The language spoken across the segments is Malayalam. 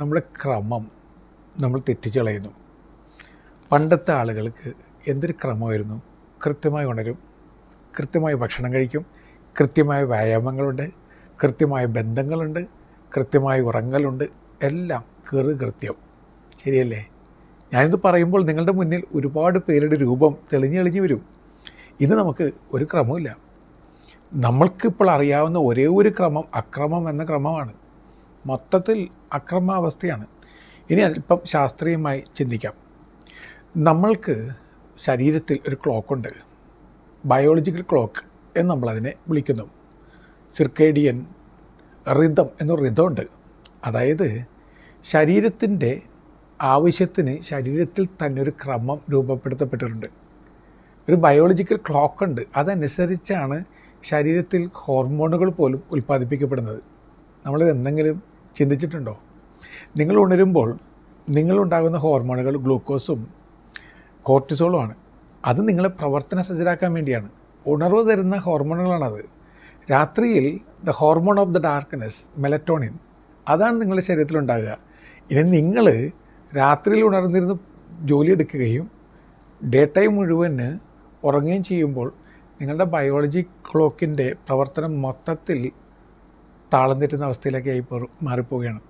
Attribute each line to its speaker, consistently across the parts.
Speaker 1: നമ്മുടെ ക്രമം നമ്മൾ തെറ്റിച്ച് കളയുന്നു. പണ്ടത്തെ ആളുകൾക്ക് എന്തൊരു ക്രമമായിരുന്നു. കൃത്യമായി ഉണരും, കൃത്യമായി ഭക്ഷണം കഴിക്കും, കൃത്യമായ വ്യായാമങ്ങളുണ്ട്, കൃത്യമായ ബന്ധങ്ങളുണ്ട്, കൃത്യമായ ഉറങ്ങലുണ്ട്, എല്ലാം കൃത്യം. ശരിയല്ലേ? ഞാനിത് പറയുമ്പോൾ നിങ്ങളുടെ മുന്നിൽ ഒരുപാട് പേരുടെ രൂപം തെളിഞ്ഞു വരും. ഇന്ന് നമുക്ക് ഒരു ക്രമമില്ല. നമ്മൾക്കിപ്പോൾ അറിയാവുന്ന ഒരേ ഒരു ക്രമം അക്രമം എന്ന ക്രമമാണ്. മൊത്തത്തിൽ അക്രമാവസ്ഥയാണ്. ഇനി അല്പം ശാസ്ത്രീയമായി ചിന്തിക്കാം. നമ്മൾക്ക് ശരീരത്തിൽ ഒരു ക്ലോക്കുണ്ട്, ബയോളജിക്കൽ ക്ലോക്ക് എന്ന് നമ്മളതിനെ വിളിക്കുന്നു. സിർക്കേഡിയൻ റിതം എന്നൊരു റിതമുണ്ട്. അതായത് ശരീരത്തിൻ്റെ ആവശ്യത്തിന് ശരീരത്തിൽ തന്നെ ഒരു ക്രമം രൂപപ്പെടുത്തപ്പെട്ടിട്ടുണ്ട്. ഒരു ബയോളജിക്കൽ ക്ലോക്കുണ്ട്. അതനുസരിച്ചാണ് ശരീരത്തിൽ ഹോർമോണുകൾ പോലും ഉൽപ്പാദിപ്പിക്കപ്പെടുന്നത്. നമ്മളിത് എന്തെങ്കിലും ചിന്തിച്ചിട്ടുണ്ടോ? നിങ്ങൾ ഉണരുമ്പോൾ നിങ്ങളുണ്ടാകുന്ന ഹോർമോണുകൾ ഗ്ലൂക്കോസും കോർട്ടിസോളുമാണ്. അത് നിങ്ങളെ പ്രവർത്തന സജ്ജരാക്കാൻ വേണ്ടിയാണ്. ഉണർവ് തരുന്ന ഹോർമോണുകളാണത്. രാത്രിയിൽ the hormone of the darkness, melatonin, അതാണ് നിങ്ങളുടെ ശരീരത്തിലുണ്ടാകുക. ഇനി നിങ്ങൾ രാത്രിയിൽ ഉണർന്നിരുന്ന് ജോലി എടുക്കുകയും ഡേ ടൈം മുഴുവന് ഉറങ്ങുകയും ചെയ്യുമ്പോൾ നിങ്ങളുടെ ബയോളജി ക്ലോക്കിൻ്റെ പ്രവർത്തനം മൊത്തത്തിൽ താളം തെറ്റുന്ന അവസ്ഥയിലേക്കായി മാറിപ്പോവുകയാണ്.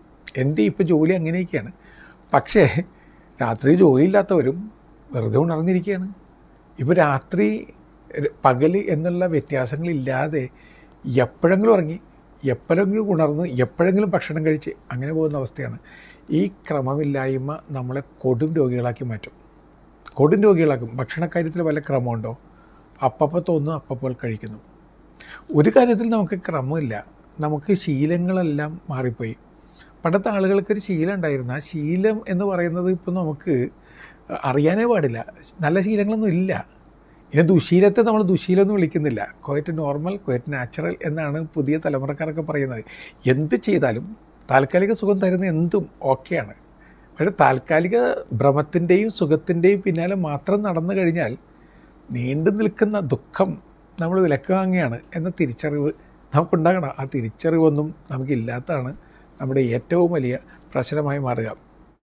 Speaker 1: ഇപ്പോൾ ജോലി അങ്ങനെയൊക്കെയാണ്. പക്ഷേ രാത്രി ജോലിയില്ലാത്തവരും വെറുതെ ഉണർന്നിരിക്കുകയാണ്. ഇപ്പോൾ രാത്രി പകൽ എന്നുള്ള വ്യത്യാസങ്ങളില്ലാതെ എപ്പോഴെങ്കിലും ഉറങ്ങി, എപ്പോഴെങ്കിലും ഉണർന്ന്, എപ്പോഴെങ്കിലും ഭക്ഷണം കഴിച്ച് അങ്ങനെ പോകുന്ന അവസ്ഥയാണ്. ഈ ക്രമമില്ലായ്മ നമ്മളെ കൊടും രോഗികളാക്കി മാറ്റും. കൊടും രോഗികളാക്കും. ഭക്ഷണക്കാര്യത്തിൽ വല്ല ക്രമമുണ്ടോ? അപ്പപ്പോൾ തോന്നുന്നു, അപ്പപ്പോൾ കഴിക്കുന്നു. ഒരു കാര്യത്തിൽ നമുക്ക് ക്രമമില്ല. നമുക്ക് ശീലങ്ങളെല്ലാം മാറിപ്പോയി. പണ്ടത്തെ ആളുകൾക്കൊരു ശീലം ഉണ്ടായിരുന്നു. ആ ശീലം എന്ന് പറയുന്നത് ഇപ്പോൾ നമുക്ക് അറിയാനേ പാടില്ല. നല്ല ശീലങ്ങളൊന്നും ഇല്ല. ഇനി ദുശീലത്തെ നമ്മൾ ദുശീലം എന്ന് വിളിക്കുന്നില്ല. ക്വയറ്റ് നോർമൽ, ക്വയറ്റ് നാച്ചുറൽ എന്നാണ് പുതിയ തലമുറക്കാരൊക്കെ പറയുന്നത്. എന്ത് ചെയ്താലും താൽക്കാലിക സുഖം തരുന്ന എന്തും ഓക്കെയാണ്. പക്ഷേ താൽക്കാലിക ഭ്രമത്തിൻ്റെയും സുഖത്തിൻ്റെയും പിന്നാലെ മാത്രം നടന്നു കഴിഞ്ഞാൽ നീണ്ടു നിൽക്കുന്ന ദുഃഖം നമ്മൾ വിലക്ക് വാങ്ങുകയാണ് എന്ന തിരിച്ചറിവ് നമുക്കുണ്ടാകണം. ആ തിരിച്ചറിവൊന്നും നമുക്കില്ലാത്തതാണ് നമ്മുടെ ഏറ്റവും വലിയ പ്രശ്നമായി മാറുക.